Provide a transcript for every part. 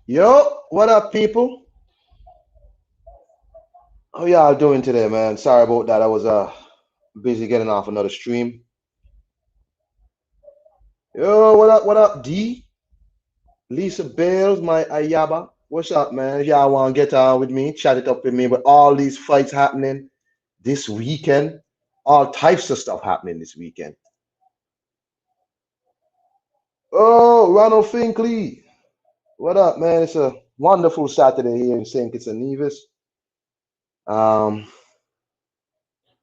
Yo, what up, people? How y'all doing today, man? Sorry about that. I was busy getting off another stream. Yo, what up? What up, D? Lisa Bales, my Ayaba. What's up, man? If y'all want to get on with me, chat it up with me. But all these fights happening this weekend, all types of stuff happening this weekend. Oh, Ronald Finkley, what up, man? It's a wonderful Saturday here in St. Kitts and Nevis. Um,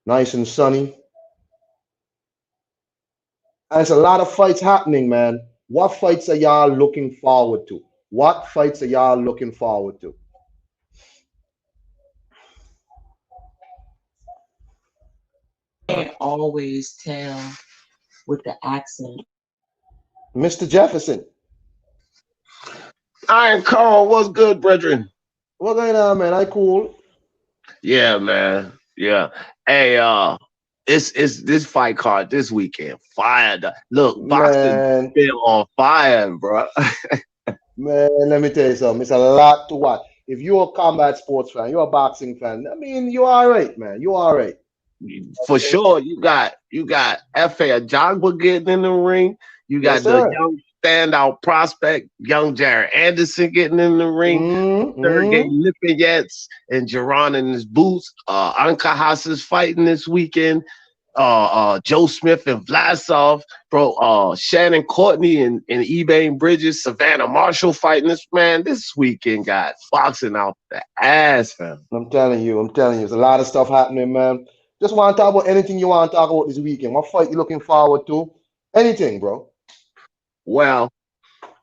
nice and sunny. And it's a lot of fights happening, man. What fights are y'all looking forward to? What fights are y'all looking forward to? Can't always tell with the accent. Mr. Jefferson, Iron Carl, what's good, brethren? what going on, man? I cool. Yeah, man. Yeah. Hey, it's this fight card this weekend. Fired. Look, boxing Man, been on fire, bro. man, let me tell you something. It's a lot to watch. If you're a combat sports fan, you're a boxing fan, I mean, you're all right, man. You're all right. For sure, you got F.A. Ajagba getting in the ring. You Yes, got the sir. young standout prospect, young Jared Anderson getting in the ring. Sergey Mm-hmm. Lipinets and Jerron in his boots. Anka Haas is fighting this weekend. Joe Smith and Vlasov, bro. Shannon Courtney and Ebane Bridges, Savannah Marshall fighting this man. This weekend got boxing out the ass, fam. I'm telling you, there's a lot of stuff happening, man. Just want to talk about anything you want to talk about this weekend. What fight you looking forward to? Anything, bro. Well,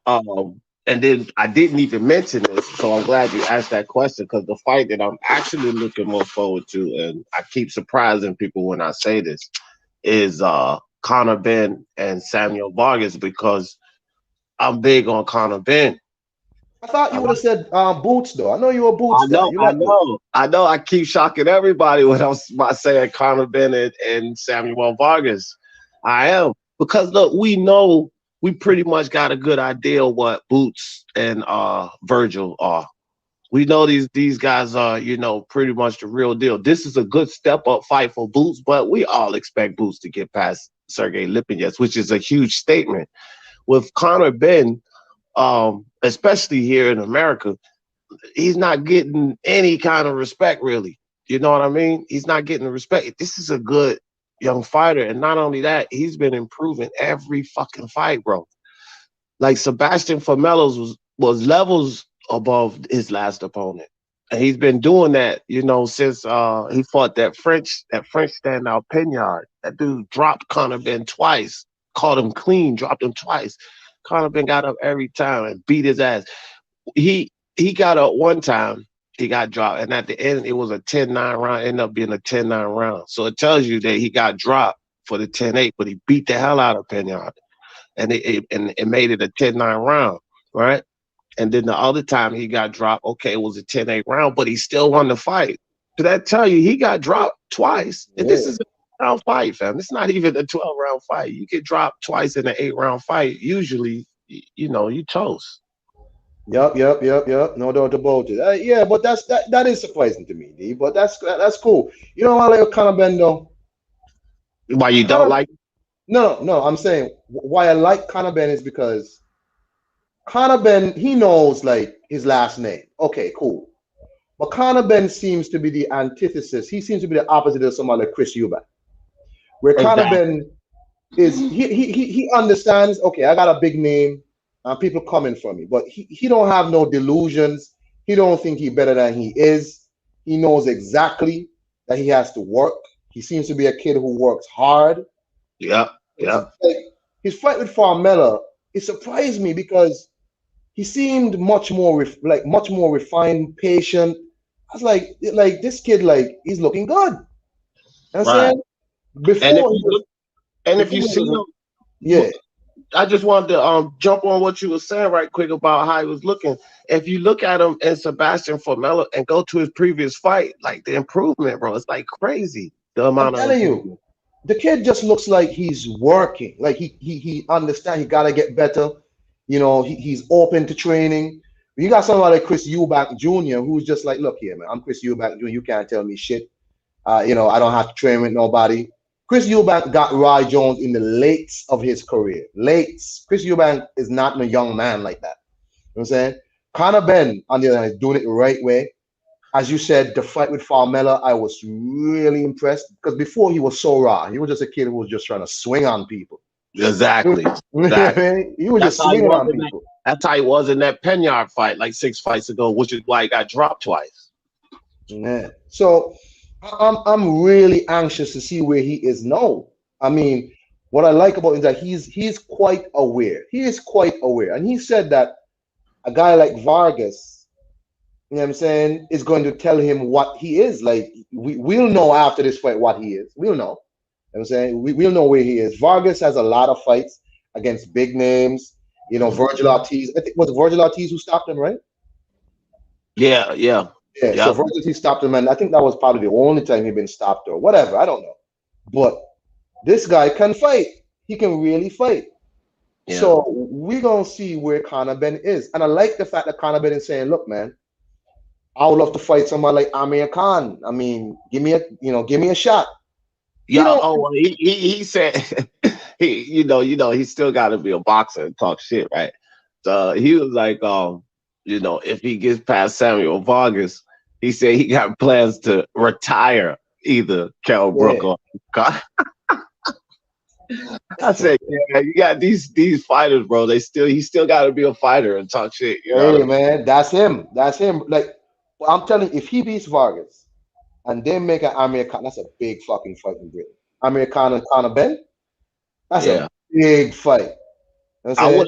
and then I didn't even mention this, so I'm glad you asked that question because the fight that I'm actually looking more forward to, and I keep surprising people when I say this, is Conor Ben and Samuel Vargas because I'm big on Conor Ben. I thought I you would have said Boots, though. I know you're a I Boots guy. know, You I like Boots. know, I know. I keep shocking everybody when I'm by saying Conor Bennett and Samuel Vargas. I am because look, we know we pretty much got a good idea what Boots and Virgil are. We know these guys are pretty much the real deal. This is a good step up fight for Boots, but we all expect Boots to get past Sergey Lipinets, which is a huge statement. With Conor Ben, especially here in America, he's not getting any kind of respect really. You know what I mean? He's not getting the respect. This is a good young fighter, and not only that, he's been improving every fucking fight, bro. Like Sebastian Formelos was levels above his last opponent. And he's been doing that, since he fought that French standout Pignard. That dude dropped Conor Ben twice, caught him clean, dropped him twice. Conor Ben got up every time and beat his ass. He got up one time, he got dropped, and at the end it was a 10-9 round, ended up being a 10-9 round. So it tells you that he got dropped for the 10-8, but he beat the hell out of Pignard. And it made it a 10-9 round, right? And then the other time he got dropped, okay, it was a 10-8 round, but he still won the fight. So that tell you he got dropped twice. And this Yeah. is a round fight, fam. It's not even a 12 round fight. You get dropped twice in an 8 round fight. Usually, you toast. Yep. No doubt about it. Yeah, but that is surprising to me, D. But that's cool. You know what I like Conor Ben though? Why you don't Conor, like no. I'm saying why I like Conor Ben is because Conor Ben he knows like his last name. Okay, cool. But Conor Ben seems to be the antithesis. He seems to be the opposite of somebody like Chris Eubank, where Conor exactly? Ben is he understands. Okay, I got a big name, and people coming for me, but he don't have no delusions. He don't think he better than he is. He knows exactly that he has to work. He seems to be a kid who works hard. Yep, It's yep. like his fight with Farmella. It surprised me because he seemed much more refined, patient. I was like this kid, like he's looking good. You know what I'm Right. saying And if before he you was look, and if before you he see was, him, yeah. I just wanted to jump on what you were saying right quick about how he was looking. If you look at him and Sebastian Formella and go to his previous fight, like the improvement, bro, it's like crazy the I'm amount of telling you, improvement. the kid just looks like he's working. Like he understand he gotta get better. You know, he's open to training You got somebody like Chris Eubank Jr. who's just like, look here, man, I'm Chris Eubank Jr. You can't tell me shit. You know, I don't have to train with nobody. Chris Eubank got Roy Jones in the lates of his career. Lates. Chris Eubank is not a young man like that. You know what I'm saying? Conor Benn, on the other hand, is doing it the right way. As you said, the fight with Formella, I was really impressed because before he was so raw. He was just a kid who was just trying to swing on people. Exactly. Exactly. He was That's just how he swinging was on in that- people. That's how he was in that Penyard fight like 6 fights ago, which is why he got dropped twice. Yeah. So I'm really anxious to see where he is now. I mean, what I like about him is that he's quite aware. He is quite aware. And he said that a guy like Vargas, you know what I'm saying, is going to tell him what he is. Like we'll know after this fight what he is. We'll know. You know what I'm saying? We'll know where he is. Vargas has a lot of fights against big names. You know, Virgil Ortiz. I think was it Virgil Ortiz who stopped him, right? Yeah. Yeah. So Virgil Ortiz stopped him, and I think that was probably the only time he'd been stopped or whatever. I don't know. But this guy can fight. He can really fight. Yeah. So we're gonna see where Conor Benn is. And I like the fact that Conor Benn is saying, look, man, I would love to fight somebody like Amir Khan. I mean, give me a shot. Yeah. Well, he said he he still got to be a boxer and talk shit, right? So he was like, if he gets past Samuel Vargas, he said he got plans to retire either Kell Brook or I said, yeah, you got these fighters, bro. He still got to be a fighter and talk shit. You know hey, man, that's him. That's him. Like I'm telling you, if he beats Vargas and they make an Amir Khan, that's a big fucking fight in Britain. Amir Khan and Conor Benn, that's a big fight. You know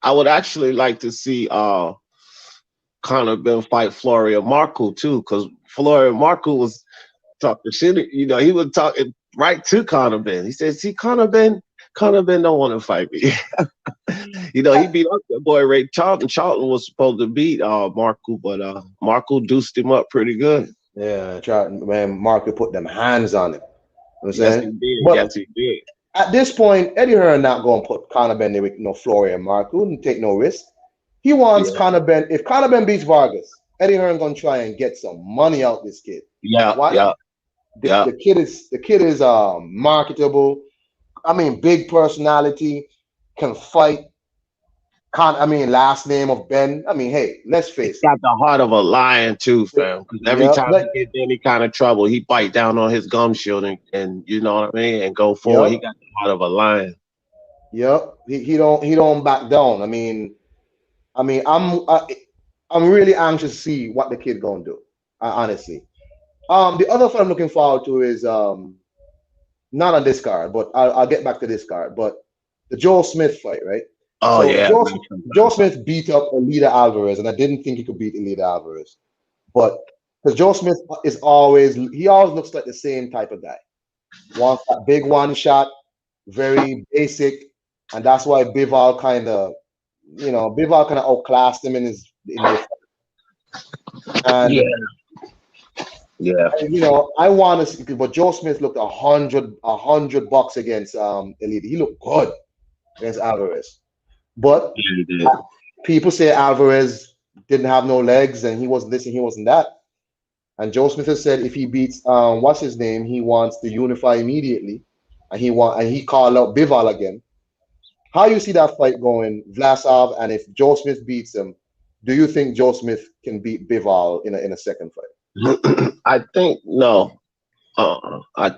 I would actually like to see Conor Benn fight Florian Marco too, because Florian Marco was talking shit. You know, he was talking right to Conor Benn. He said, "See, Conor Benn don't want to fight me." He beat up that boy Ray Charlton. Charlton was supposed to beat Marco, but Marco deuced him up pretty good. Yeah, Charlton, man, Marco put them hands on him. You know what I'm Yes, saying? he did. But yes, he did. at this point, Eddie Hearn not going to put Conor Benn there with no Florian Marco and take no risk. He wants Conor Benn. If Conor Benn beats Vargas, Eddie Hearn going to try and get some money out this kid. Yeah, why? The kid is marketable. I mean, big personality, can fight. Last name of Ben. I mean, hey, let's face it. He's got the heart of a lion too, fam. Because every time he gets in any kind of trouble, he bite down on his gum shield and you know what I mean, and go forward. He got the heart of a lion. Yep. He don't back down. I mean, I'm really anxious to see what the kid gonna do. Honestly. The other fight I'm looking forward to is not on this card, but I'll get back to this card. But the Joe Smith fight, right? Oh, so yeah. Joe Smith beat up Elida Alvarez, and I didn't think he could beat Elida Alvarez. But because Joe Smith he always looks like the same type of guy. Wants that big one shot, very basic, and that's why Bivol kind of outclassed him in his and yeah. And, I want to see, but Joe Smith looked $100 against Elida. He looked good against Alvarez. But people say Alvarez didn't have no legs and he wasn't this and he wasn't that. And Joe Smith has said if he beats what's his name, he wants to unify immediately, and he called out Bivol again. How you see that fight going, Vlasov? And if Joe Smith beats him, do you think Joe Smith can beat Bivol in a second fight? I think no. I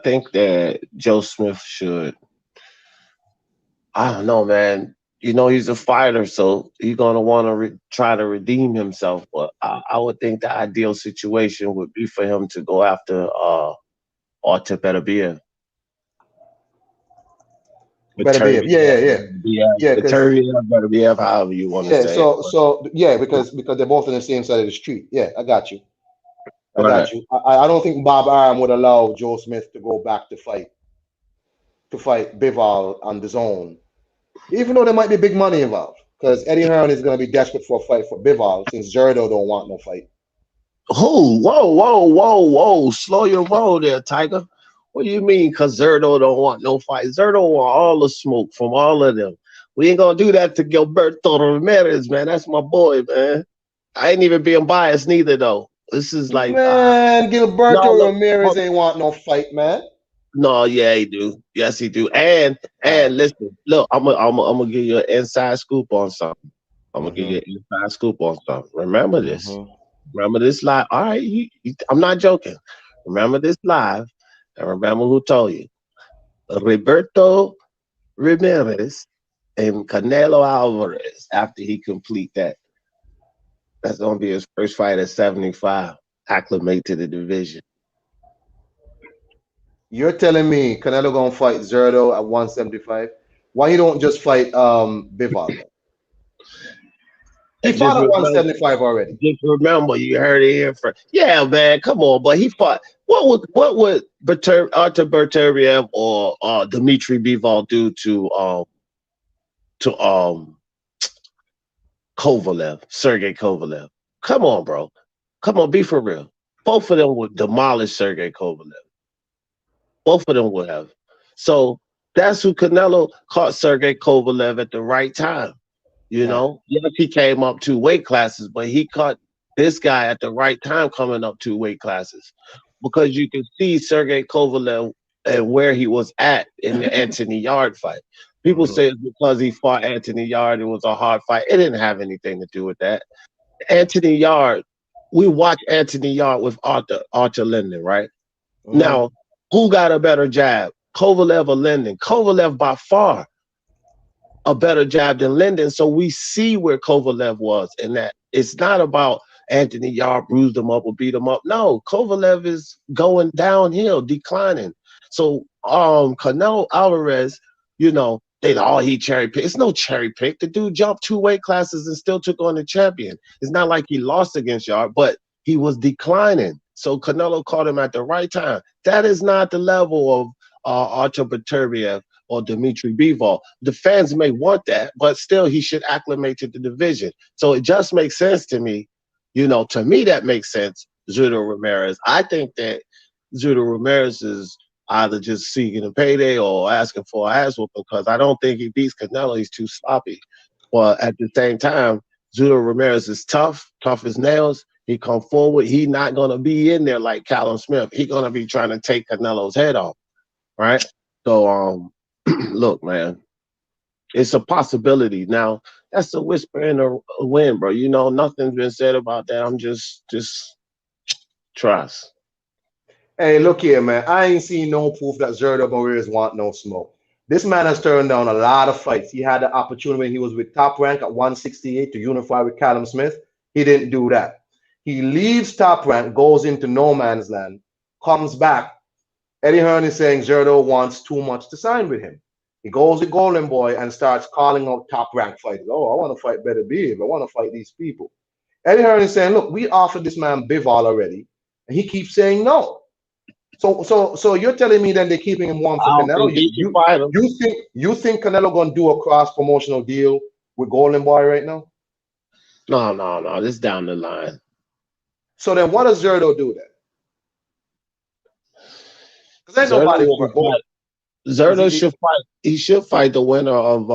think that Joe Smith should. I don't know, man. He's a fighter, so he's gonna want to try to redeem himself. But I would think the ideal situation would be for him to go after Artur Beterbiev. Beterbiev, however you want to say. So because they're both on the same side of the street. Yeah, I got you. I don't think Bob Arum would allow Joe Smith to go back to fight Bivol on his own. Even though there might be big money involved, because Eddie Hearn is going to be desperate for a fight for Bivol since Zerdo don't want no fight. Oh, whoa. Slow your roll there, Tiger. What do you mean? Because Zerdo don't want no fight. Zerdo want all the smoke from all of them. We ain't going to do that to Gilberto Ramirez, man. That's my boy, man. I ain't even being biased neither though. This is like Man, no, Gilberto look, Ramirez ain't want no fight, man. no, yeah, he do. Yes, he do. And Ah. listen, look, I'm gonna give you an inside scoop on something. I'm gonna give you Mm-hmm. an inside scoop on something. Remember this. Mm-hmm. Remember this live. All right, I'm not joking. Remember this live, and remember who told you. Roberto Ramirez and Canelo Alvarez. After he complete that, that's gonna be his first fight at 75. Acclimate to the division. You're telling me Canelo gonna fight Zerdo at 175? Why he don't just fight Bivol then? He Just fought at remember. 175 already. Just remember, you heard it here first. Yeah, man, come on, but he fought. What would Artur Beterbiev or Dmitry Bivol do to Kovalev, Sergey Kovalev? Come on, bro. Come on, be for real. Both of them would demolish Sergey Kovalev. Both of them would have. So that's who Canelo caught Sergey Kovalev at the right time. You Yeah. know, yes, he came up 2 weight classes, but he caught this guy at the right time coming up 2 weight classes because you can see Sergey Kovalev and where he was at in the Anthony Yard fight. People Mm-hmm. say it's because he fought Anthony Yard, it was a hard fight. It didn't have anything to do with that. Anthony Yard, we watched Anthony Yard with Arthur Linden, right? Mm-hmm. Now, who got a better jab, Kovalev or Linden? Kovalev by far a better jab than Linden. So we see where Kovalev was in that. It's not about Anthony Yard bruised him up or beat him up. No, Kovalev is going downhill, declining. So Canelo Alvarez, he cherry picked. It's no cherry pick. The dude jumped 2 weight classes and still took on the champion. It's not like he lost against Yard, but he was declining. So Canelo caught him at the right time. That is not the level of Artur Beterbiev or Dmitry Bivol. The fans may want that, but still he should acclimate to the division. So it just makes sense to me. To me that makes sense. Zurdo Ramirez. I think that Zurdo Ramirez is either just seeking a payday or asking for a ass whooping because I don't think he beats Canelo. He's too sloppy. But at the same time, Zurdo Ramirez is tough as nails. He come forward. He not gonna be in there like Callum Smith. He gonna be trying to take Canelo's head off, right? So look, man, it's a possibility. Now, that's a whisper in the wind, bro. Nothing's been said about that. I'm just trust. Hey, look here, man. I ain't seen no proof that Zerdo Ramirez want no smoke. This man has turned down a lot of fights. He had the opportunity when he was with Top Rank at 168 to unify with Callum Smith. He didn't do that. He leaves Top Rank, goes into no man's land, comes back. Eddie Hearn is saying Zerdo wants too much to sign with him. He goes to Golden Boy and starts calling out Top Rank fighters. Oh, I want to fight Better Biv. I want to fight these people. Eddie Hearn is saying, look, we offered this man Bivol already, and he keeps saying no. So you're telling me then they're keeping him warm for I don't Canelo? think he should fight him. You think Canelo gonna do a cross promotional deal with Golden Boy right now? No. This down the line. So then what does Zerdo do then? Because ain't nobody over Golden. Zerdo should fight. He should fight the winner of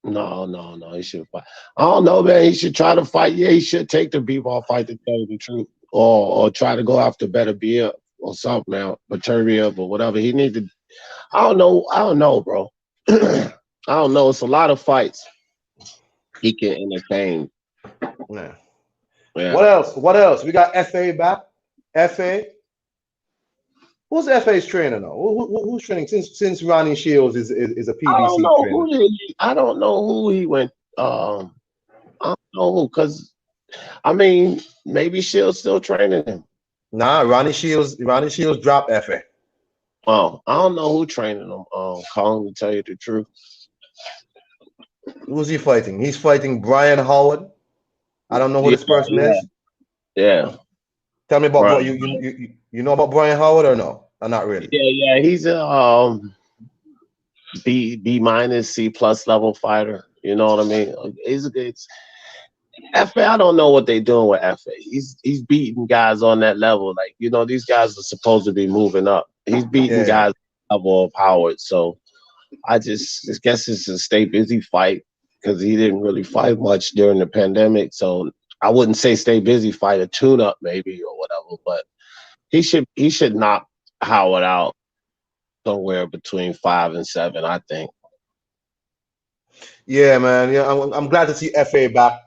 No, he should fight. I don't know, man. He should try to fight. Yeah, he should take the B-ball fight to tell you the truth. Or try to go after Better Beer or something now, Beterbiev or whatever. He need to. I don't know, bro. I don't know. It's a lot of fights he can entertain. Yeah. Yeah. What else? We got FA back. FA. Who's FA's trainer now? Who's training since Ronnie Shields is a PBC trainer? I don't know who he went. I don't know who, because I mean, maybe Shields still training him. Nah, Ronnie Shields dropped FA. Oh, I don't know who training him. Colin, to tell you the truth. Who's he fighting? He's fighting Brian Howard. I don't know who this person is. Yeah. Tell me about Brian. You know about Brian Howard or no? Or not really. Yeah. He's a B minus C plus level fighter. You know what I mean? It's FA. I don't know what they're doing with FA. He's beating guys on that level. Like, these guys are supposed to be moving up. He's beating guys level of Howard. So I just guess it's a stay busy fight. because he didn't really fight much during the pandemic. So I wouldn't say stay busy, fight a tune-up maybe or whatever, but he should knock Howard out somewhere between 5 and 7, I think. Yeah, man. Yeah, I'm glad to see FA back.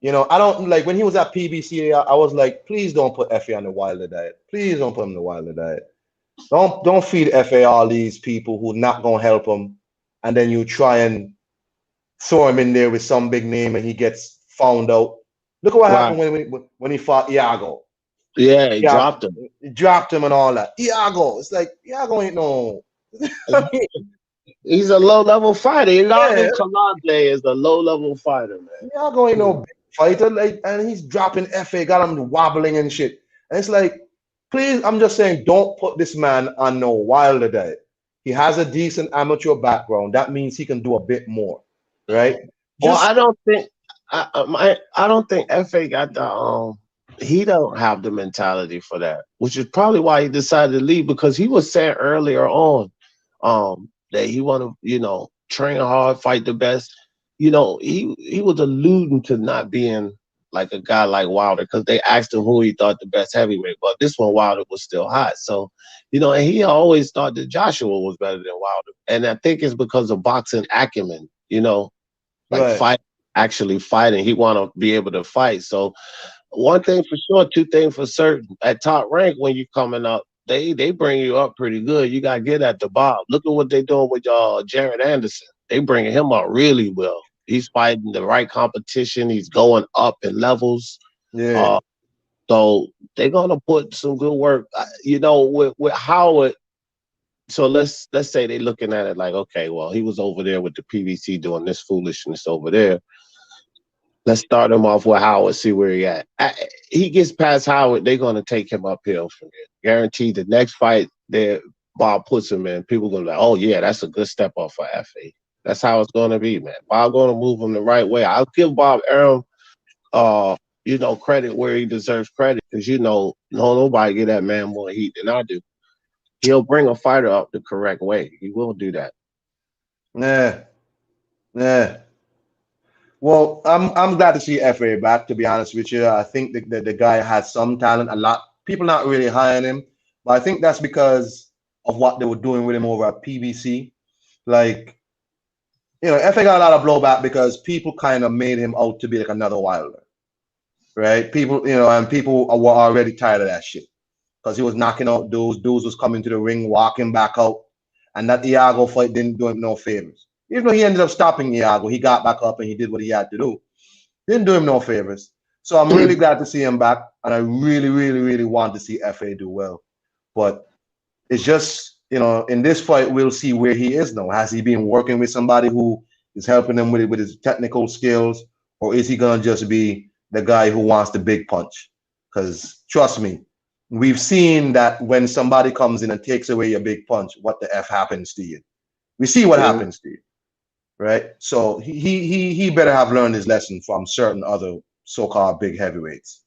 You know, I don't like when he was at PBC. I was like, please don't put FA on the Wilder diet. Please don't put him on the Wilder diet. Don't feed FA all these people who not gonna help him, and then you try and throw him in there with some big name and he gets found out. Look at what happened when he fought Iago. Yeah, he dropped him. He dropped him and all that. Iago, it's like Iago ain't no. He's a low-level fighter. Iago Kalade is a low-level fighter, man. Iago ain't no big fighter, like, and he's dropping FA, got him wobbling and shit. And it's like, please, I'm just saying, don't put this man on no Wilder diet. He has a decent amateur background. That means he can do a bit more, right? Well, I don't think FA got the he don't have the mentality for that, which is probably why he decided to leave, because he was saying earlier on that he want to, you know, train hard, fight the best. You know, he was alluding to not being like a guy like Wilder, because they asked him who he thought the best heavyweight, but this one Wilder was still hot. So, you know, and he always thought that Joshua was better than Wilder, and I think it's because of boxing acumen. You know, like actually fighting. He want to be able to fight. So one thing for sure, two things for certain. At top rank, when you're coming up, they bring you up pretty good. You got to get at the bottom. Look at what they're doing with Jared Anderson. They bringing him up really well. He's fighting the right competition. He's going up in levels. Yeah. So they're going to put some good work. You know, with Howard, so let's say they're looking at it like, okay, well, he was over there with the PBC doing this foolishness over there. Let's start him off with Howard, see where he at. He gets past Howard, they're going to take him uphill from here. Guaranteed the next fight that Bob puts him in, people going to be like, oh, yeah, that's a good step up for FA. That's how it's going to be, man. Bob going to move him the right way. I'll give Bob Arum, you know, credit where he deserves credit, because, you know, nobody get that man more heat than I do. He'll bring a fighter up the correct way. He will do that. Yeah. Well, I'm glad to see FA back, to be honest with you. I think that the guy has some talent. A lot people not really high on him, but I think that's because of what they were doing with him over at PBC. Like, you know, FA got a lot of blowback because people kind of made him out to be like another Wilder, right? People, you know, and people were already tired of that shit because he was knocking out dudes. Dudes was coming to the ring, walking back out, and that Iago fight didn't do him no favors. Even though he ended up stopping Iago, he got back up and he did what he had to do. Didn't do him no favors. So I'm really glad to see him back, and I really, really, really want to see FA do well. But it's just, you know, in this fight, we'll see where he is now. Has he been working with somebody who is helping him with his technical skills, or is he gonna just be the guy who wants the big punch? Because trust me, we've seen that when somebody comes in and takes away your big punch, what the F happens to you. We see what happens to you. Right, so he better have learned his lesson from certain other so-called big heavyweights,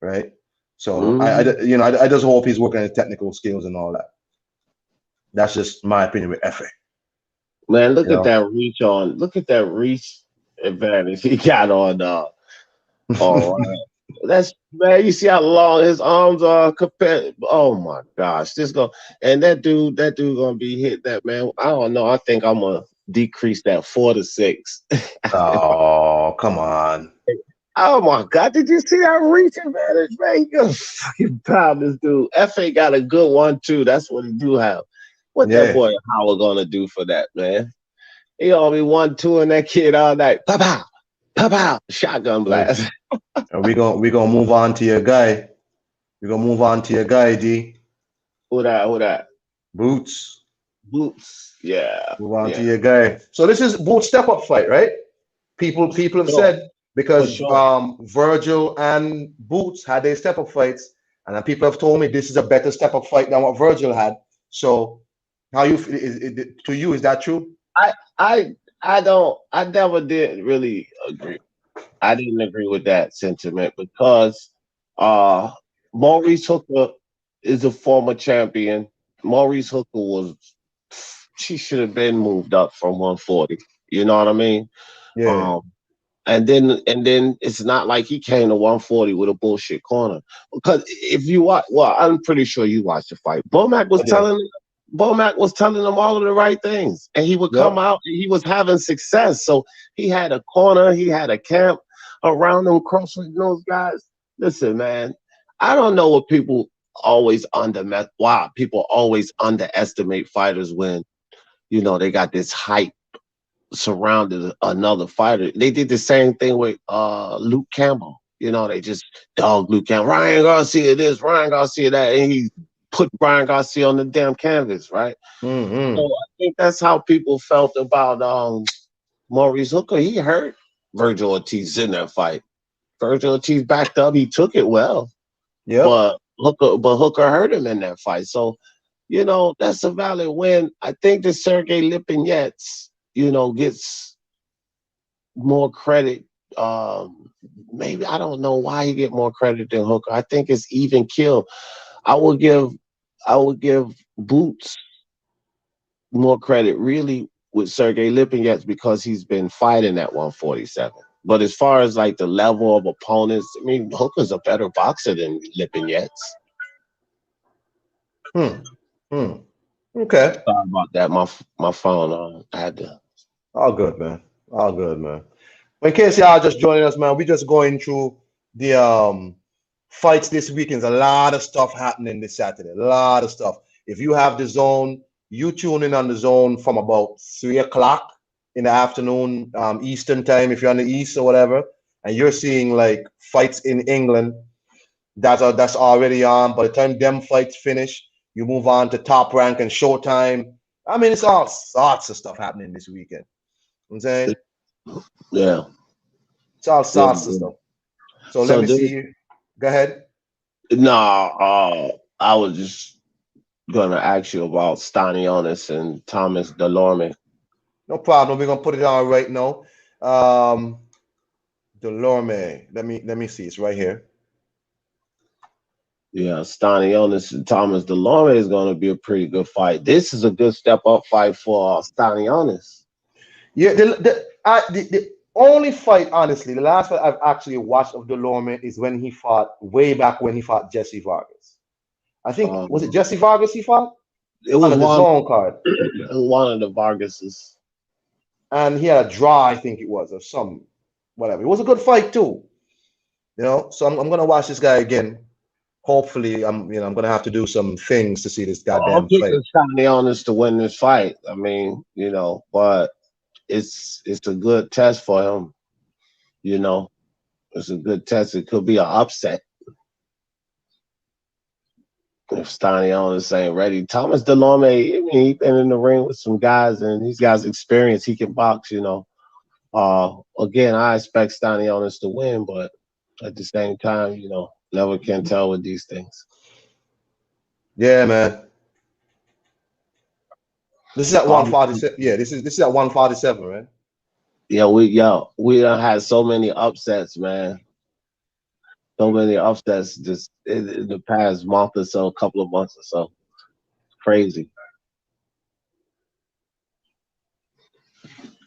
right? So I just hope he's working on his technical skills and all that. That's just my opinion with FA. Man, look at that reach on. Look at that reach advantage he got on. That's, man. You see how long his arms are compared. Oh my gosh, and that dude gonna be hit that, man. I don't know. I think I'm gonna decrease that 4 to 6. Oh, come on. Oh my God, did you see that reach advantage, man? You gonna fucking pound this dude. FA got a good one too. That's what he do have. What that boy Howard gonna do for that, man? He only 1-2 in that kid all night. Pow pow, shotgun blast. And we gonna move on to your guy. We're gonna move on to your guy, D. Who that? Boots. Yeah. Move on to your guy. So this is Boots step up fight, right? People have said, because Virgil and Boots had their step up fights, and then people have told me this is a better step up fight than what Virgil had. So how to you, is that true? I never did really agree. I didn't agree with that sentiment, because Maurice Hooker is a former champion. Maurice Hooker she should have been moved up from 140. You know what I mean? Yeah. And then it's not like he came to 140 with a bullshit corner. Because if you watch, well, I'm pretty sure you watched the fight. Bomac was telling him all of the right things, and he would come Yep. out. He was having success, so he had a corner, he had a camp around him, crossing those guys. Listen, man, I don't know what people always why people always underestimate fighters when they got this hype surrounded another fighter. They did the same thing with Luke Campbell. They just dog Luke Campbell. Ryan Garcia this, Ryan Garcia that, and he put Ryan Garcia on the damn canvas, right? So I think that's how people felt about Maurice Hooker. He hurt Virgil Ortiz in that fight. Virgil Ortiz backed up. He took it well, Yep. but Hooker hurt him in that fight. So that's a valid win. I think that Sergey Lipinets, gets more credit. Maybe I don't know why he get more credit than Hooker. I think it's even kill. I would give Boots more credit really with Sergey Lipinets because he's been fighting at 147. But as far as like the level of opponents, I mean, Hooker's a better boxer than Lipinets. Okay. Sorry about that. My phone. I had to. All good, man. All good, man. But in case y'all just joining us, man, we just going through the fights this weekend. There's a lot of stuff happening this Saturday. A lot of stuff. If you have the zone, you tune in on the zone from about 3:00 in the afternoon, Eastern time, if you're on the East or whatever, and you're seeing like fights in England that's already on. By the time them fights finish, you move on to Top Rank and Showtime. I mean, it's all sorts of stuff happening this weekend. You know what I'm saying? Yeah. It's all sorts of stuff. So let me see. Go ahead. No, I was just gonna ask you about Stanionis and Thomas Delorme. No problem. We're gonna put it on right now. Delorme. Let me see. It's right here. Yeah, Stanionis and Thomas Delorme is gonna be a pretty good fight. This is a good step up fight for Stanionis. Yeah, the only fight, honestly, the last fight I've actually watched of Delorme is when he fought way back when he fought Jesse Vargas. I think was it Jesse Vargas he fought? It was on the zone card. One of the Vargases. And he had a draw, I think it was, or some whatever. It was a good fight too. So I'm gonna watch this guy again. Hopefully, I'm gonna have to do some things to see this goddamn fight. I'm Stanionis to win this fight. I mean, but it's a good test for him. It's a good test. It could be an upset if Stanionis ain't ready. Thomas Delorme, I mean, he's been in the ring with some guys, and he's got experience. He can box. Again, I expect Stanionis to win, but at the same time, never can tell with these things. Yeah, man. This is at 147. Yeah, this is at 147, right? Yeah, we done had so many upsets, man. So many upsets just in the past month or so, couple of months or so. It's crazy.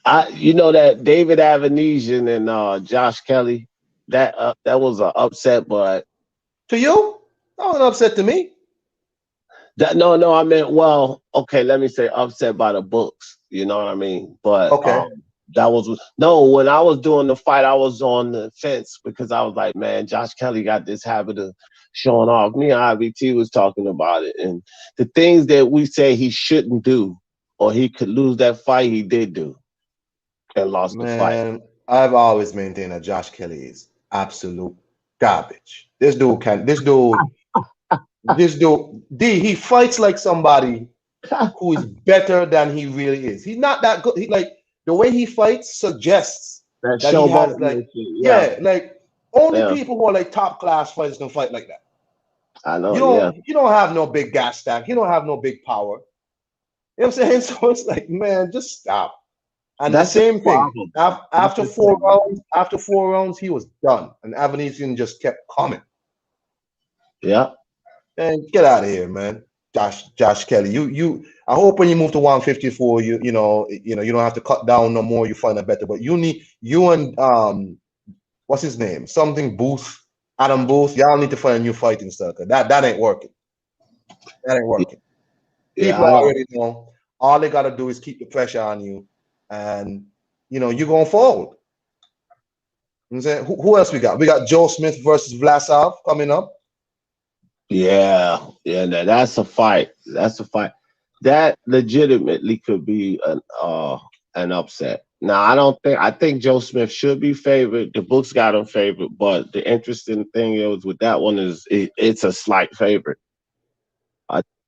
That David Avanesian and Josh Kelly, that was an upset, but to you, that was an upset to me. No, I meant, well, okay, let me say upset by the books. You know what I mean? But okay. When I was doing the fight, I was on the fence because I was like, man, Josh Kelly got this habit of showing off. Me and IBT was talking about it, and the things that we say he shouldn't do or he could lose that fight, he did do and lost the fight. I've always maintained that Josh Kelly is absolute garbage. This dude, D, he fights like somebody who is better than he really is. He's not that good. The way he fights suggests that he has only people who are like top class fighters can fight like that. I know. You don't have no big gas tank. You don't have no big power. You know what I'm saying? So it's like, man, just stop. And that's the same thing. After 4 rounds, he was done, and Avanesian just kept coming. Yeah. And get out of here, man. Josh Kelly. I hope when you move to 154, you don't have to cut down no more. You find a better, but you and what's his name? Something Booth, Adam Booth. Y'all need to find a new fighting style. That ain't working. That ain't working. Yeah, People I don't. already know. All they gotta do is keep the pressure on you, and you're going forward. I'm saying, who else we got? We got Joe Smith versus Vlasov coming up. Yeah. That's a fight. That's a fight. That legitimately could be an upset. Now, I think Joe Smith should be favored. The books got him favored, but the interesting thing is with that one is it's a slight favorite.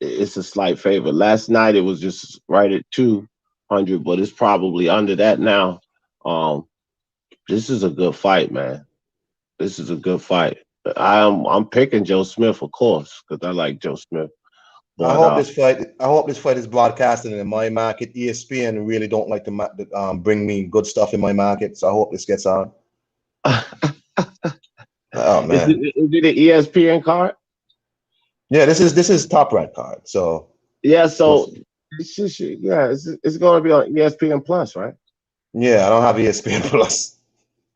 It's a slight favorite. Last night it was just right at 200, but it's probably under that now. Um, this is a good fight, man. This is a good fight. I'm picking Joe Smith, of course, because I like Joe Smith. I But hope this fight. I hope this fight is broadcasted in my market. ESPN really don't like to bring me good stuff in my market, so I hope this gets on. Oh man, is it an ESPN card? yeah, this is Top Rank card. So Yeah, we'll so see. it's going to be on ESPN Plus, right? Yeah, I don't have ESPN Plus.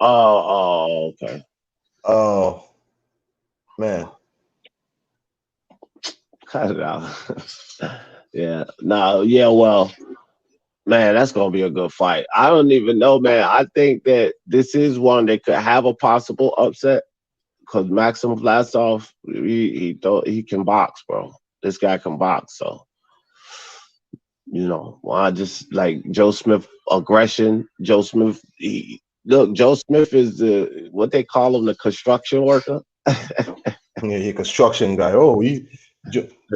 Okay. Oh man, Cut it out. Yeah, no, yeah, well, man, that's gonna be a good fight. I don't even know, man. I think that this is one that could have a possible upset because Maxim Vlasov, he can box, bro. This guy can box, so well, I just like Joe Smith aggression. Joe Smith, Joe Smith is the what they call him, the construction worker. yeah, he a construction guy. Oh,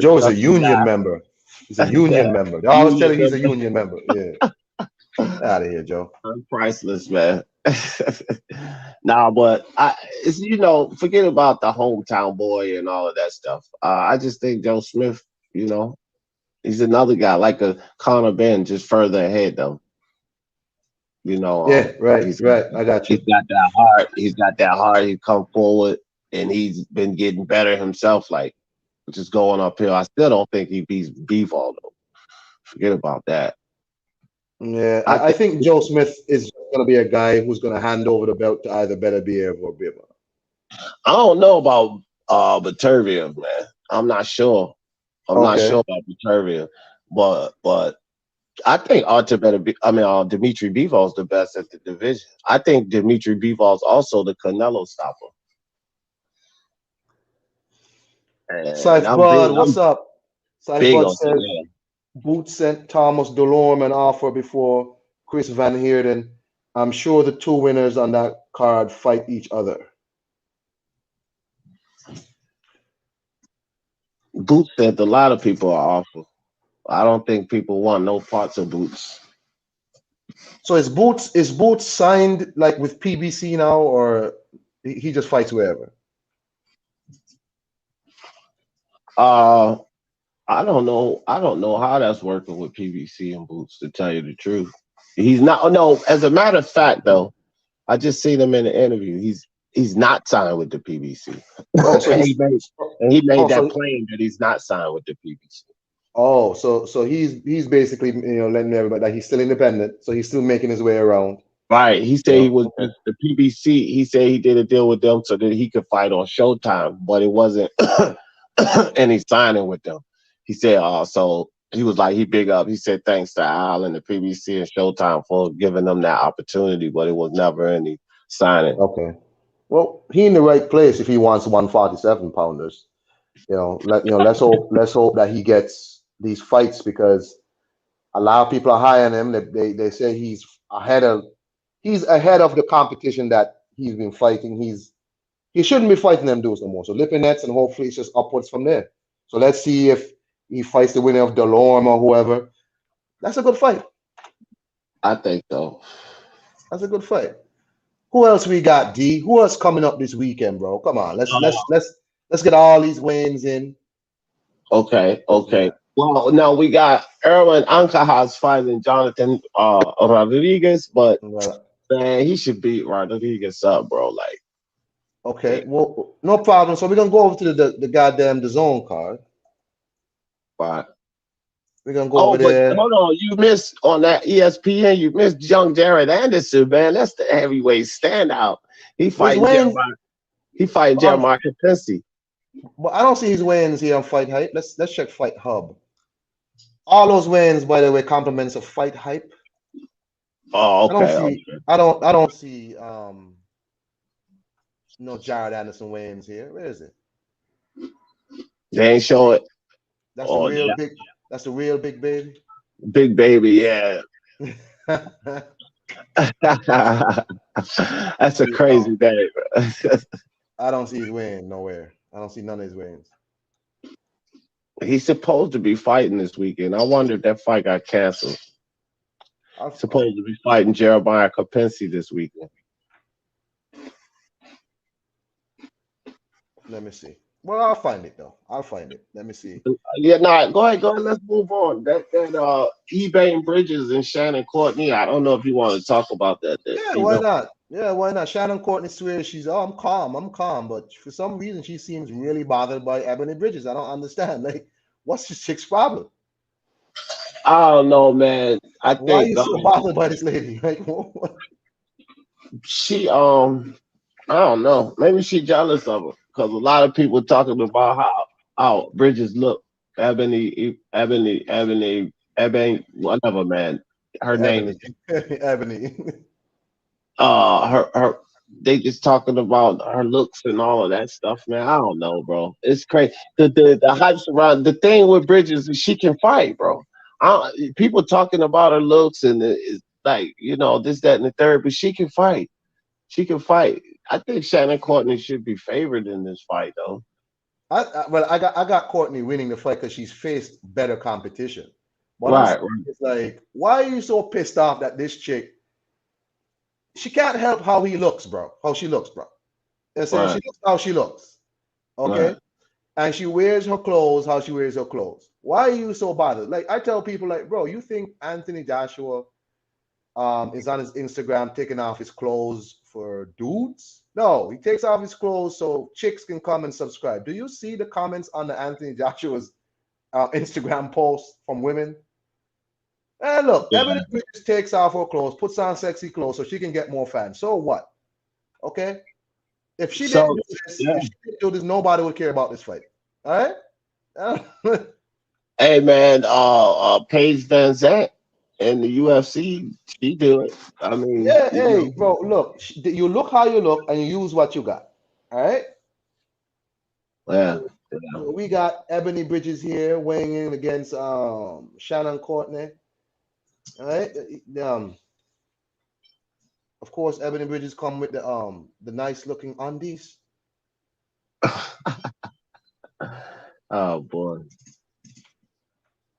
Joe is a Construction union guy. member. He's a union member. They always tell Union you he's a member. union member. Yeah, out of here, Joe. Priceless, man. Nah, but it's forget about the hometown boy and all of that stuff. I just think Joe Smith, he's another guy like a Conor Ben, just further ahead though. Yeah, right, He's right. I got he's you. got that heart. He's got that heart. He come forward and he's been getting better himself. Like just going uphill. I still don't think he beats Bivol though. Forget about that. Yeah, I I think think Joe Smith is going to be a guy who's going to hand over the belt to either Beterbiev or Bivol. I don't know about Beterbiev, man. I'm not sure. I'm not Okay. sure about Beterbiev, but I think Dimitri Bivol's the best at the division. I think Dimitri Bivol's also the Canelo stopper. And Scythe I'm big. Bud, what's I'm up? Scythe big Bud on says Canelo. Boots sent Thomas Delorme an offer before Chris Van Heerden. I'm sure the two winners on that card fight each other. Boots said a lot of people are awful. I don't think people want no parts of Boots. So is Boots signed like with PBC now, or he just fights wherever? Uh, I don't know. I don't know how that's working with PBC and Boots. To tell you the truth, he's not. Oh, no, as a matter of fact, though, I just seen him in the interview. He's not signed with the PBC. Oh, so and he's he made oh that so claim that he's not signed with the PBC. so he's basically letting everybody that he's still independent, so he's still making his way around. Right. He said he was Okay. the PBC. He said he did a deal with them so that he could fight on Showtime, but it wasn't any signing with them. He said, so he was like, he big up. He said, thanks to Al and the PBC and Showtime for giving them that opportunity, but it was never any signing. Okay. Well, he in the right place if he wants 147 pounders. Let's hope that he gets these fights because a lot of people are high on him. They say he's ahead of the competition that he's been fighting. He shouldn't be fighting them dudes no more. So Lipinets, and hopefully it's just upwards from there. So let's see if he fights the winner of Delorme or whoever. That's a good fight. I think so. That's a good fight. Who else we got, D? Who else coming up this weekend, bro? Come on, let's get all these wins in. Okay. Yeah. Well, now we got Erwin Ancajas fighting Jonathan Rodriguez, but Well, man, he should beat Rodriguez up, bro. Like, okay, well, no problem. So we're gonna go over to the goddamn the zone card. Right. We're gonna go Oh, over but there. hold on, you missed on that ESPN. You missed young Jared Anderson, man. That's the heavyweight standout. He His fighting wins, Jeremiah. He fighting um, Jeremiah Kapinski. but I don't see his wins here on Fight Hype. Let's check Fight Hub. All those wins, by the way, compliments of Fight Hype. Oh, I don't okay. see. I don't see. No Jared Anderson wins here. Where is it? They ain't show it. That's the Oh, real yeah. big. That's the real big baby. Big baby, yeah. That's a crazy day. I don't see his win nowhere. I don't see none of his wins. He's supposed to be fighting this weekend. I wonder if that fight got canceled. Supposed to be fighting Jeremiah Kapinski this weekend. Let me see. Well, I'll find it though. I'll find it. Let me see. Yeah, go ahead. Let's move on. That eBay and Bridges and Shannon Courtney. I don't know if you want to talk about that. Yeah, why not? Yeah, why not? Shannon Courtney swears she's, oh, I'm calm, but for some reason she seems really bothered by Ebony Bridges. I don't understand. Like, what's this chick's problem? I don't know, man. I think why are you so bothered by this lady? Like, what? She I don't know. Maybe she jealous of her because a lot of people talking about how Bridges look. Ebony, whatever, man. Her name is Ebony. Her they just talking about her looks and all of that stuff, man. I don't know, bro. It's crazy. The hype's around. The thing with Bridges is she can fight, bro. People talking about her looks and it's like, this, that, and the third, but she can fight. She can fight. I think Shannon Courtney should be favored in this fight, though. I got Courtney winning the fight because she's faced better competition. But Right. It's like, why are you so pissed off that this chick? She can't help how he looks, bro. How she looks, bro. And so Right. she looks how she looks. Okay. Right. And she wears her clothes how she wears her clothes. Why are you so bothered? Like, I tell people, like, bro, you think Anthony Joshua is on his Instagram taking off his clothes for dudes? No, he takes off his clothes so chicks can come and subscribe. Do you see the comments on the Anthony Joshua's Instagram post from women? And look, Yeah. Ebony Bridges takes off her clothes, puts on sexy clothes so she can get more fans. So what? Okay? If she didn't do this, if she didn't do this, nobody would care about this fight. All right? Hey, man, Paige Van Zandt in the UFC, she do it. I mean, yeah, hey, bro, look, you look how you look and you use what you got. All right? Yeah. So we got Ebony Bridges here weighing in against Shannon Courtney. All right? Of course, Ebony Bridges come with the nice looking undies. Oh boy.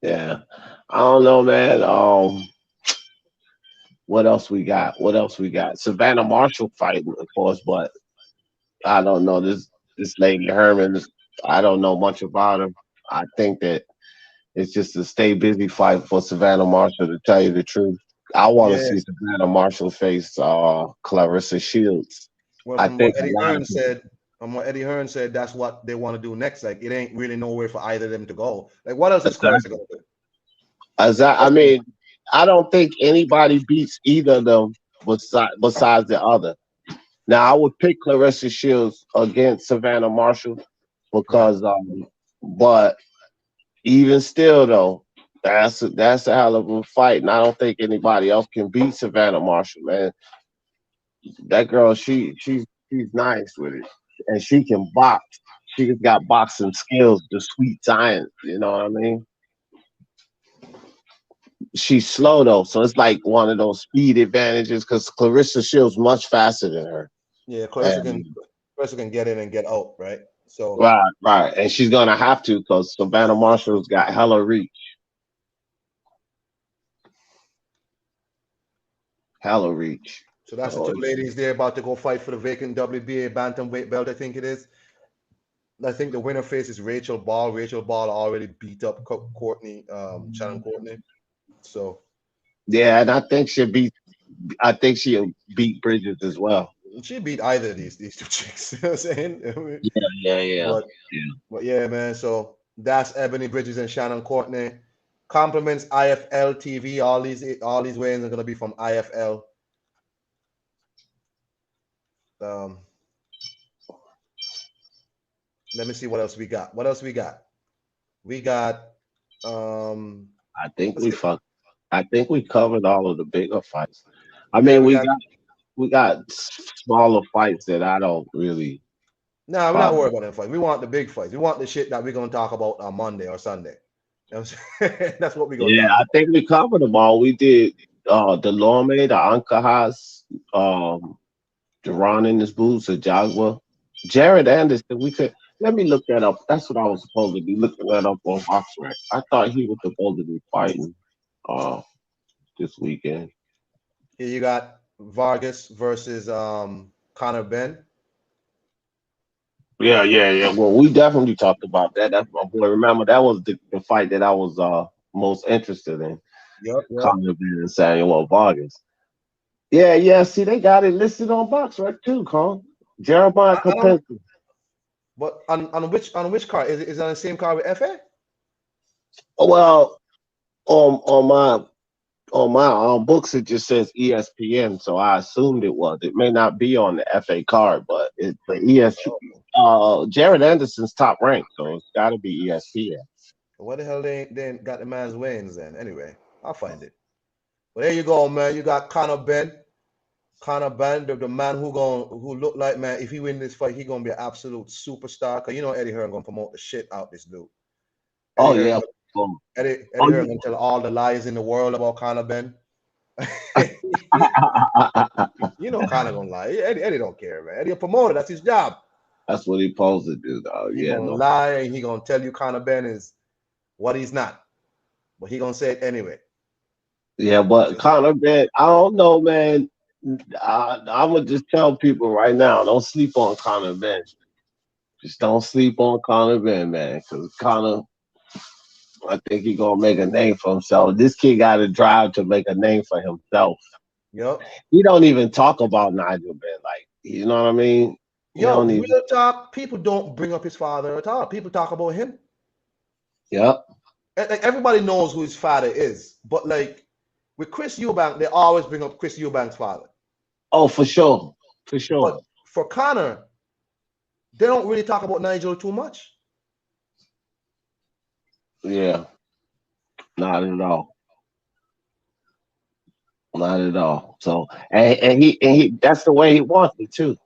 Yeah. I don't know, man. What else we got? Savannah Marshall fighting, of course, but I don't know. This lady Herman, I don't know much about her. I think that it's just a stay busy fight for Savannah Marshall, to tell you the truth. I want to see Savannah Marshall face Clarissa Shields. Well, from what Eddie Hearn said, that's what they want to do next. Like, it ain't really nowhere for either of them to go. Like, what else is Clarissa going to do? I mean, I don't think anybody beats either of them besides the other. Now, I would pick Clarissa Shields against Savannah Marshall because, but even still, though, that's a hell of a fight, and I don't think anybody else can beat Savannah Marshall, man. That girl, she's nice with it, and she can box. She's got boxing skills, the sweet science. You know what I mean? She's slow though, so it's like one of those speed advantages because Clarissa Shields much faster than her. Yeah, Clarissa can get in and get out, right? So right, and she's gonna have to because Savannah Marshall's got hella reach. So that's the two ladies there about to go fight for the vacant WBA bantamweight belt. I think it is. I think the winner faces Rachel Ball. Rachel Ball already beat up Shannon Courtney. So yeah, and I think she'll beat Bridges as well. She beat either of these two chicks. You know what I'm saying? Yeah. But yeah, man. So That's Ebony Bridges and Shannon Courtney. Compliments IFL TV. All these weigh-ins are gonna be from IFL. Um, let me see what else we got. What else we got? We got um I think let's we see. fuck. I think we covered all of the bigger fights. I Yeah, mean, we got we got smaller fights that I don't really nah, we're not follow. worried about them fights. We want the big fights. We want the shit that we're gonna talk about on Monday or Sunday. You know what I'm saying? That's what we're gonna Yeah, talk I about. think we covered them all. We did Delorme, the Ankahas, Duran in his boots, the Jaguar. Jared Anderson, we could let me look that up. That's what I was supposed to be looking that up on Boxrec. I thought he was supposed to be fighting uh this weekend. Here you got Vargas versus Conor Ben. Yeah. Well, we definitely talked about that. That's my boy. Remember, that was the fight that I was most interested in. Yep. Conor Ben and Samuel Vargas. Yeah. See, they got it listed on Boxrec too, Con. Jeremiah I don't. Kopinski. But on which card is it on the same card with FA? Well, on my books it just says ESPN, so I assumed it was. It may not be on the FA card, but it's the ESPN. Jared Anderson's top ranked, so it's got to be ESPN. What the hell they ain't got the man's wins then? Anyway, I'll find it. But there you go, man. You got Conor Ben. Conor Ben, the man who look like, man, if he win this fight, he gonna be an absolute superstar. Cause you know Eddie Hearn gonna promote the shit out this dude. Eddie Oh Hearn, yeah. Um, Eddie oh Hearn gonna tell all the lies in the world about Conor Ben. yeah. You know Conor gonna lie. Eddie don't care, man. Eddie a promoter. That's his job. That's what he supposed to do, though. He Yeah, gonna no. lie and he gonna tell you Conor Ben is what he's not. But he gonna say it anyway. Yeah, but Conor Ben, I don't know, man. I'm gonna just tell people right now, don't sleep on Conor Ben. Just don't sleep on Conor Ben, man, because Conor, I think he gonna make a name for himself. This kid got to drive to make a name for himself. Yep. He don't even talk about Nigel Ben, like you know what I mean. He Yo, don't even. real talk, people don't bring up his father at all. People talk about him. Yep. Like everybody knows who his father is, but like with Chris Eubank, they always bring up Chris Eubank's father. Oh, for sure, for But sure. for Conor, they don't really talk about Nigel too much. Yeah, not at all, not at all. So, and he that's the way he wants it too.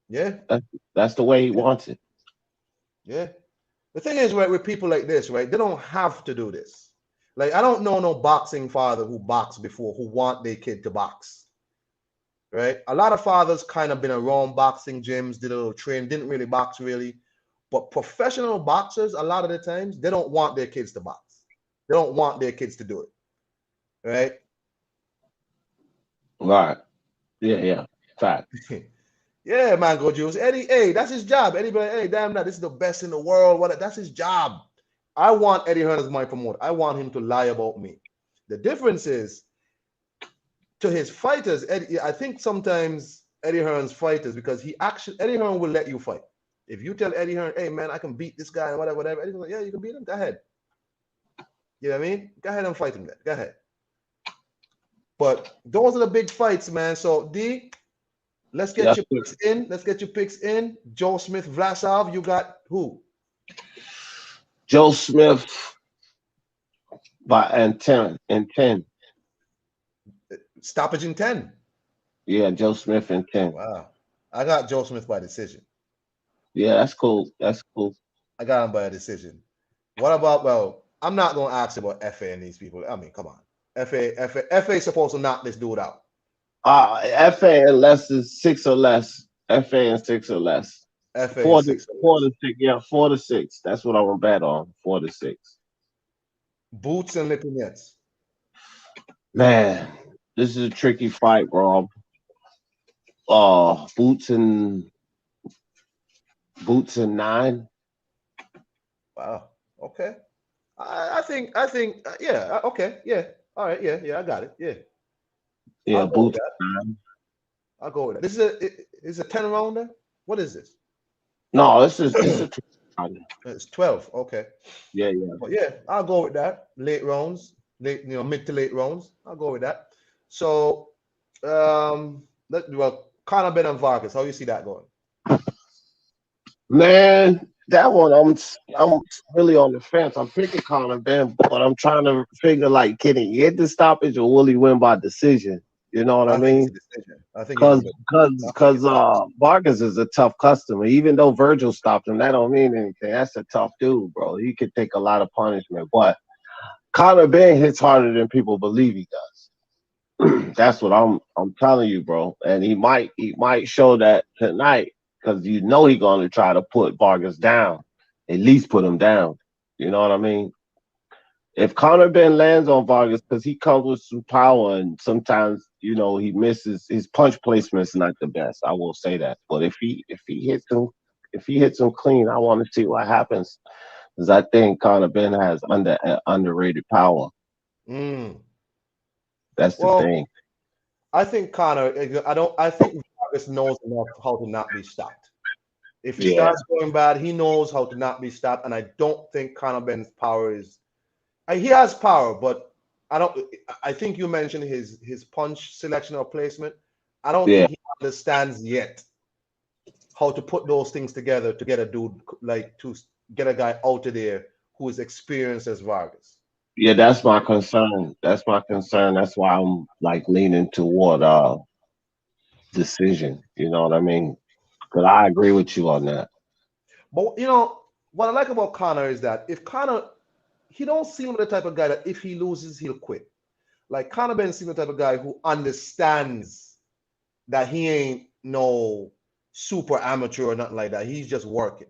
Yeah, That's that's the way he yeah, wants it. yeah. The thing is, right, with people like this, right, they don't have to do this. Like I don't know no boxing father who boxed before who want their kid to box. Right? A lot of fathers kind of been around boxing gyms, did a little training, didn't really box really. But professional boxers, a lot of the times, they don't want their kids to box. They don't want their kids to do it. Right? Right. Yeah. Fact. Yeah, man, go Juice. Eddie, hey, that's his job. Eddie, be like, hey, damn, that this is the best in the world. What? That's his job. I want Eddie Hearn as my promoter. I want him to lie about me. The difference is to his fighters. Eddie, I think sometimes Eddie Hearn's fighters because Eddie Hearn will let you fight. If you tell Eddie Hearn, hey man, I can beat this guy and whatever, Eddie's like, yeah, you can beat him. Go ahead. You know what I mean? Go ahead and fight him then. Go ahead. But those are the big fights, man. So D, let's get Yes, your sir. picks in. Let's get your picks in. Joe Smith, Vlasov, you got who? Joe Smith by and ten. Stoppage in 10. Yeah, Joe Smith and 10. Wow. I got Joe Smith by decision. Yeah, that's cool. That's cool. I got him by a decision. What about, well, I'm not going to ask about FA and these people. I mean, come on. FA is supposed to knock this dude out. FA unless it's six or less. FA and six or less. FA Four is to 6. four to six. Yeah, 4 to 6. That's what I would bet on. 4 to 6. Boots and Lipinets. Man, this is a tricky fight, Rob. Boots and 9. Wow. Okay. I think, yeah. Okay. Yeah. All right. Yeah. I got it. Yeah. Yeah, I'll go with boots that. and 9. I'll go with that. This is a 10 rounder. What is this? No, this is a tricky It's 12. Okay. Yeah, yeah. But yeah, I'll go with that. Late rounds, mid to late rounds. I'll go with that. So, well, Conor Ben and Vargas. How you see that going? Man, that one I'm really on the fence. I'm picking Conor Ben, but I'm trying to figure like, can he get the stoppage or will he win by decision? You know what I I think it's mean? a decision. I think he's Cause, good. cause, I think cause, it's a uh, Vargas is a tough customer. Even though Virgil stopped him, that don't mean anything. That's a tough dude, bro. He could take a lot of punishment, but Conor Ben hits harder than people believe he does. That's what I'm telling you, bro. And he might show that tonight because you know he's gonna try to put Vargas down, at least put him down. You know what I mean? If Conor Ben lands on Vargas, because he comes with some power and sometimes he misses his punch placement's not the best. I will say that. But if he hits him clean, I want to see what happens because I think Conor Ben has underrated power. mm. That's the Well, thing. I think Conor. I think Vargas knows enough how to not be stopped. If he Yeah. starts going bad, he knows how to not be stopped. And I don't think Conor Ben's power is. He has power, but I don't. I think you mentioned his punch selection or placement. I don't Yeah. think he understands yet how to put those things together to get a dude like to get a guy out of there who is experienced as Vargas. Yeah, that's my concern. That's my concern. That's why I'm like leaning toward decision. You know what I mean? Because I agree with you on that. But what I like about Connor is that if Connor, he don't seem like the type of guy that if he loses he'll quit. Like Conor Ben seems the type of guy who understands that he ain't no super amateur or nothing like that. He's just working,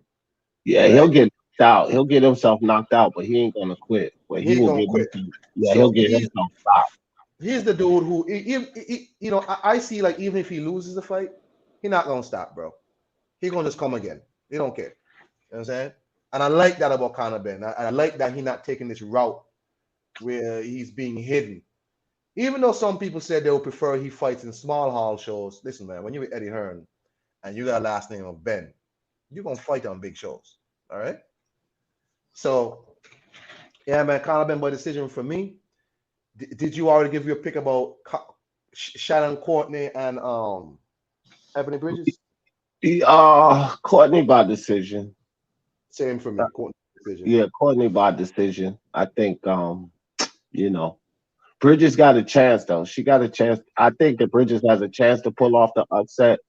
Yeah, right? he'll get knocked out. He'll get himself knocked out, but he ain't gonna quit. But He he ain't will gonna get quit. himself. Yeah, he'll So get himself stopped. he's the dude who I see like even if he loses the fight, he not gonna stop, bro. He gonna just come again. He don't care. You know what I'm saying? And I like that about Conor Ben. I like that he not taking this route where he's being hidden. Even though some people said they would prefer he fights in small hall shows. Listen, man, when you're with Eddie Hearn and you got a last name of Ben, you're gonna fight on big shows. All right. So yeah, man, Conor Ben by decision for me. Did you already give you a pick about Shannon Courtney and Ebony Bridges? Courtney by decision. Same for me. Courtney decision. Yeah, Courtney by decision. I think you know, Bridges got a chance though. She got a chance. I think that Bridges has a chance to pull off the upset.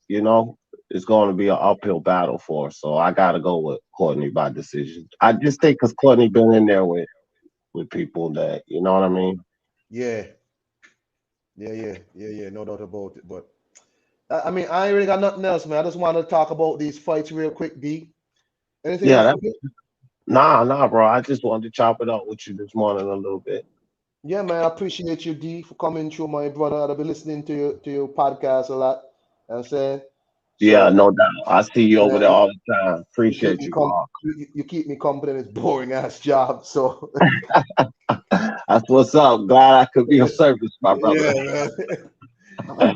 It's going to be an uphill battle for her. So I got to go with Courtney by decision. I just think because Courtney been in there with people that you know what I mean. Yeah, yeah. No doubt about it. But I mean, I ain't really got nothing else, man. I just wanted to talk about these fights real quick, D. Anything Yeah, else that, for you? nah, bro. I just wanted to chop it up with you this morning a little bit. Yeah, man. I appreciate you, D, for coming through, my brother. I've been listening to your podcast a lot. You know what I'm saying Yeah, so. no doubt. I see you over Man, there all the time. you keep Appreciate me you, com Mark. you keep me company in this boring ass job. So That's what's up. Glad I could be of service, my yeah, brother. man.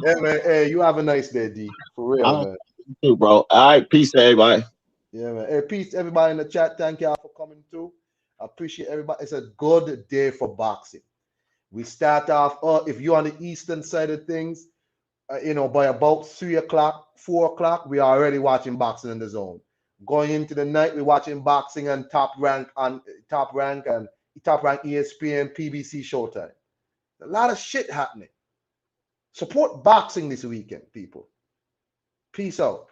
Yeah, man. Hey, you have a nice day, D. For real, I man. too, bro. All right, peace, everybody. Yeah, man. Hey, peace to everybody in the chat. Thank y'all for coming through. I appreciate everybody. It's a good day for boxing. We start off, if you're on the eastern side of things, by about 3 o'clock, 4 o'clock, we are already watching boxing in the zone. Going into the night, we're watching boxing and top rank ESPN, PBC Showtime. A lot of shit happening. Support boxing this weekend, people. Peace out.